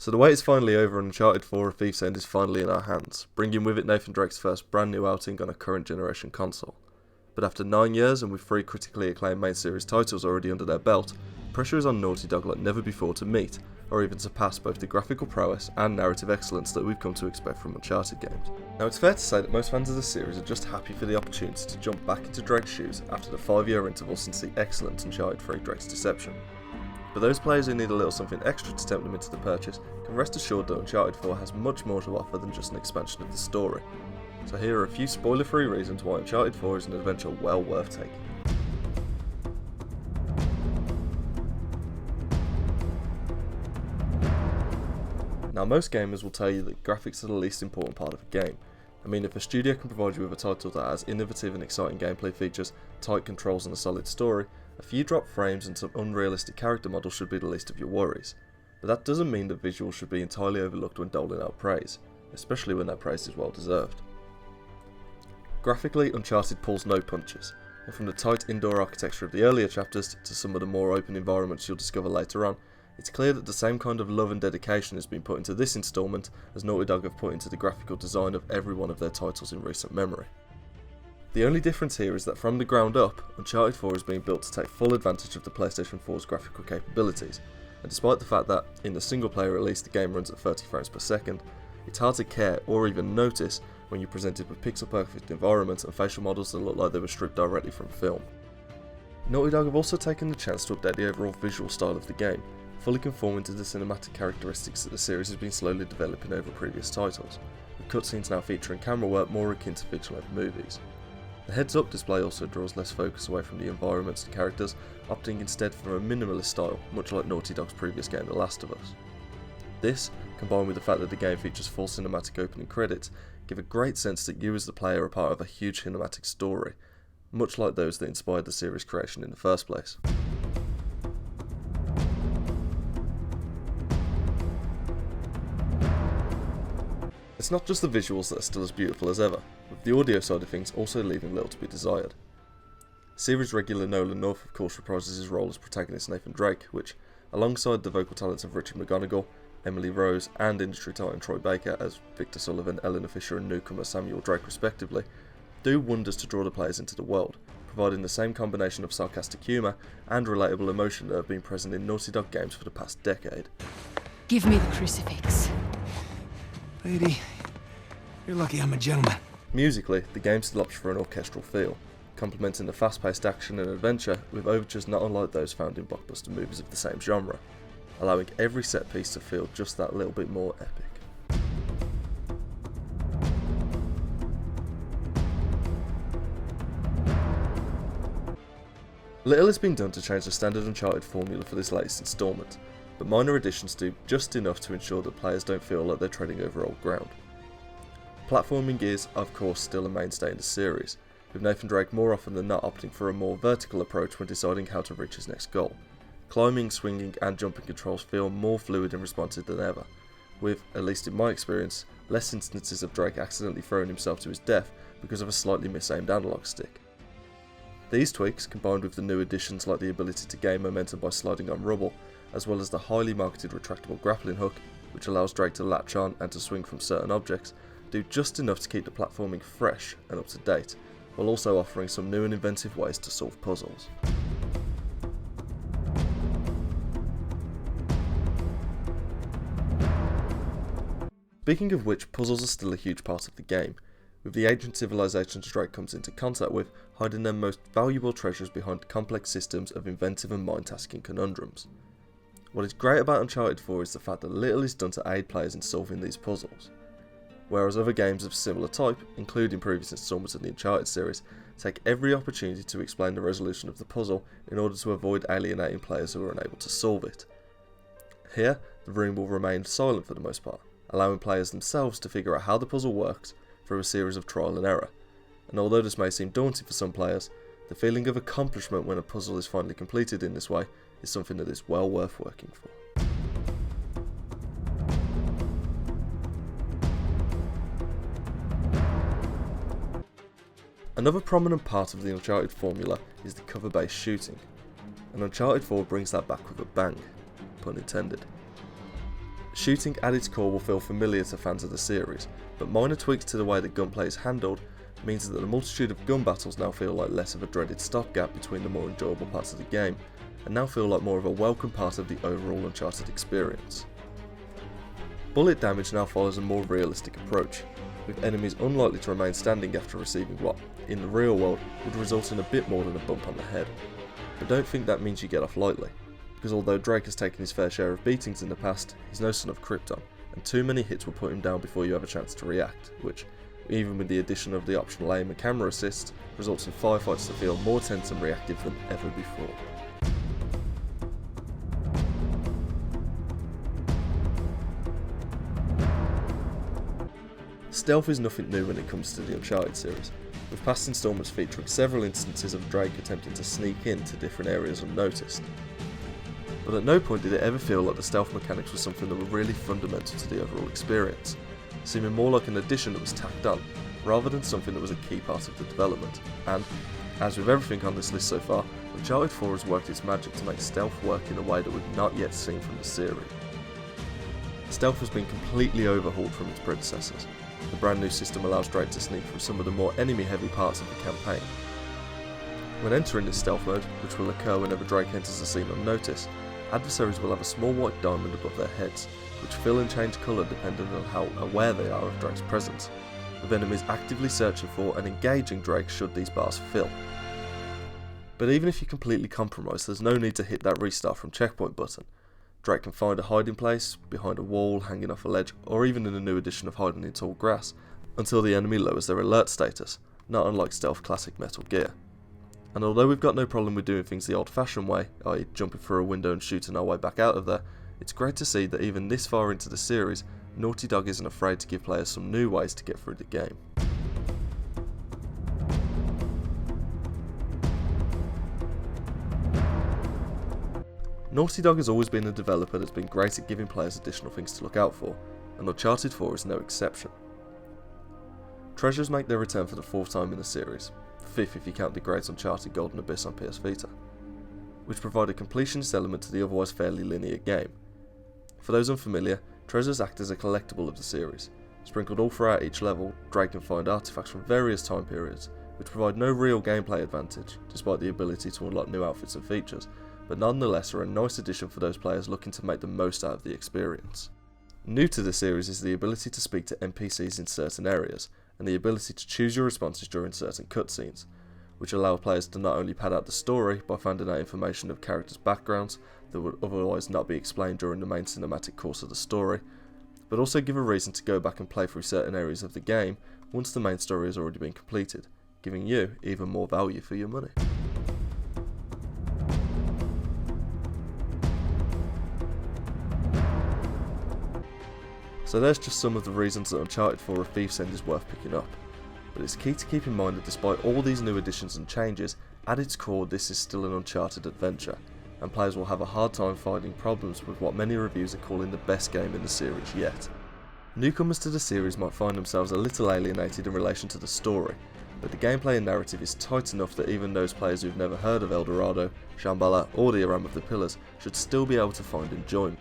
So the wait is finally over and Uncharted 4: A Thief's End is finally in our hands, bringing with it Nathan Drake's first brand new outing on a current generation console. But after 9 years and with 3 critically acclaimed main series titles already under their belt, pressure is on Naughty Dog like never before to meet, or even surpass both the graphical prowess and narrative excellence that we've come to expect from Uncharted games. Now it's fair to say that most fans of the series are just happy for the opportunity to jump back into Drake's shoes after the 5-year interval since the excellent Uncharted 3 Drake's Deception. But those players who need a little something extra to tempt them into the purchase can rest assured that Uncharted 4 has much more to offer than just an expansion of the story. So here are a few spoiler-free reasons why Uncharted 4 is an adventure well worth taking. Now most gamers will tell you that graphics are the least important part of a game. I mean, if a studio can provide you with a title that has innovative and exciting gameplay features, tight controls and a solid story, a few dropped frames and some unrealistic character models should be the least of your worries. But that doesn't mean that visuals should be entirely overlooked when doling out praise, especially when that praise is well deserved. Graphically, Uncharted pulls no punches, and from the tight indoor architecture of the earlier chapters to some of the more open environments you'll discover later on, it's clear that the same kind of love and dedication has been put into this instalment as Naughty Dog have put into the graphical design of every one of their titles in recent memory. The only difference here is that from the ground up, Uncharted 4 is being built to take full advantage of the PlayStation 4's graphical capabilities, and despite the fact that, in the single player release, the game runs at 30 frames per second, it's hard to care or even notice when you're presented with pixel perfect environments and facial models that look like they were stripped directly from film. Naughty Dog have also taken the chance to update the overall visual style of the game, fully conforming to the cinematic characteristics that the series has been slowly developing over previous titles, with cutscenes now featuring camera work more akin to feature-length movies. The heads-up display also draws less focus away from the environments and characters, opting instead for a minimalist style, much like Naughty Dog's previous game The Last of Us. This, combined with the fact that the game features full cinematic opening credits, give a great sense that you as the player are part of a huge cinematic story, much like those that inspired the series' creation in the first place. It's not just the visuals that are still as beautiful as ever, with the audio side of things also leaving little to be desired. Series regular Nolan North of course reprises his role as protagonist Nathan Drake, which, alongside the vocal talents of Richard McGonagle, Emily Rose and industry titan Troy Baker as Victor Sullivan, Eleanor Fisher and newcomer Samuel Drake respectively, do wonders to draw the players into the world, providing the same combination of sarcastic humour and relatable emotion that have been present in Naughty Dog games for the past decade. Give me the crucifix. Lady, you're lucky I'm a gentleman. Musically, the game still opts for an orchestral feel, complementing the fast-paced action and adventure with overtures not unlike those found in blockbuster movies of the same genre, allowing every set piece to feel just that little bit more epic. Little has been done to change the standard Uncharted formula for this latest instalment, but minor additions do just enough to ensure that players don't feel like they're treading over old ground. Platforming is, of course, still a mainstay in the series, with Nathan Drake more often than not opting for a more vertical approach when deciding how to reach his next goal. Climbing, swinging and jumping controls feel more fluid and responsive than ever, with, at least in my experience, less instances of Drake accidentally throwing himself to his death because of a slightly misaimed analog stick. These tweaks, combined with the new additions like the ability to gain momentum by sliding on rubble, as well as the highly marketed retractable grappling hook, which allows Drake to latch on and to swing from certain objects, do just enough to keep the platforming fresh and up to date, while also offering some new and inventive ways to solve puzzles. Speaking of which, puzzles are still a huge part of the game, with the ancient civilizations Drake comes into contact with hiding their most valuable treasures behind complex systems of inventive and mind-tasking conundrums. What is great about Uncharted 4 is the fact that little is done to aid players in solving these puzzles, whereas other games of similar type, including previous installments of the Uncharted series, take every opportunity to explain the resolution of the puzzle in order to avoid alienating players who are unable to solve it. Here, the room will remain silent for the most part, allowing players themselves to figure out how the puzzle works through a series of trial and error, and although this may seem daunting for some players, the feeling of accomplishment when a puzzle is finally completed in this way is something that is well worth working for. Another prominent part of the Uncharted formula is the cover-based shooting, and Uncharted 4 brings that back with a bang, pun intended. Shooting at its core will feel familiar to fans of the series, but minor tweaks to the way that gunplay is handled means that the multitude of gun battles now feel like less of a dreaded stopgap between the more enjoyable parts of the game, and now feel like more of a welcome part of the overall Uncharted experience. Bullet damage now follows a more realistic approach, with enemies unlikely to remain standing after receiving what, in the real world, would result in a bit more than a bump on the head. But don't think that means you get off lightly, because although Drake has taken his fair share of beatings in the past, he's no son of Krypton, and too many hits will put him down before you have a chance to react, which, even with the addition of the optional aim and camera assist, results in firefights that feel more tense and reactive than ever before. Stealth is nothing new when it comes to the Uncharted series, with past installments featuring several instances of Drake attempting to sneak into different areas unnoticed. But at no point did it ever feel like the stealth mechanics was something that were really fundamental to the overall experience, seeming more like an addition that was tacked on, rather than something that was a key part of the development. And, as with everything on this list so far, Uncharted 4 has worked its magic to make stealth work in a way that we've not yet seen from the series. Stealth has been completely overhauled from its predecessors. The brand new system allows Drake to sneak through some of the more enemy-heavy parts of the campaign. When entering this stealth mode, which will occur whenever Drake enters the scene unnoticed, adversaries will have a small white diamond above their heads, which fill and change colour depending on how aware they are of Drake's presence, with enemies actively searching for and engaging Drake should these bars fill. But even if you completely compromise, there's no need to hit that restart from checkpoint button. Drake can find a hiding place, behind a wall, hanging off a ledge, or even in a new edition of hiding in tall grass, until the enemy lowers their alert status, not unlike stealth classic Metal Gear. And although we've got no problem with doing things the old-fashioned way, i.e. jumping through a window and shooting our way back out of there, it's great to see that even this far into the series, Naughty Dog isn't afraid to give players some new ways to get through the game. Naughty Dog has always been a developer that's been great at giving players additional things to look out for, and Uncharted 4 is no exception. Treasures make their return for the 4th time in the series, 5th if you count the great Uncharted Golden Abyss on PS Vita, which provide a completionist element to the otherwise fairly linear game. For those unfamiliar, treasures act as a collectible of the series. Sprinkled all throughout each level, Drake can find artifacts from various time periods, which provide no real gameplay advantage, despite the ability to unlock new outfits and features, but nonetheless are a nice addition for those players looking to make the most out of the experience. New to the series is the ability to speak to NPCs in certain areas, and the ability to choose your responses during certain cutscenes, which allow players to not only pad out the story by finding out information of characters' backgrounds that would otherwise not be explained during the main cinematic course of the story, but also give a reason to go back and play through certain areas of the game once the main story has already been completed, giving you even more value for your money. So there's just some of the reasons that Uncharted 4: A Thief's End is worth picking up, but it's key to keep in mind that despite all these new additions and changes, at its core this is still an Uncharted adventure, and players will have a hard time finding problems with what many reviews are calling the best game in the series yet. Newcomers to the series might find themselves a little alienated in relation to the story, but the gameplay and narrative is tight enough that even those players who've never heard of El Dorado, Shambhala or the Aram of the Pillars should still be able to find enjoyment.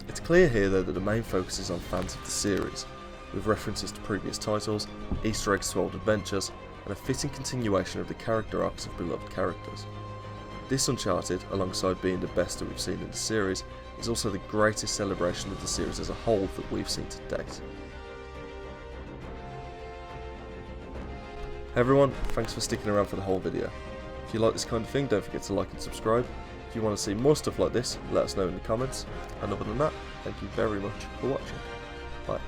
It's clear here though that the main focus is on fans of the series, with references to previous titles, Easter eggs to old adventures, and a fitting continuation of the character arcs of beloved characters. This Uncharted, alongside being the best that we've seen in the series, is also the greatest celebration of the series as a whole that we've seen to date. Hey everyone, thanks for sticking around for the whole video. If you like this kind of thing, don't forget to like and subscribe. If you want to see more stuff like this, let us know in the comments. And other than that, thank you very much for watching. Bye.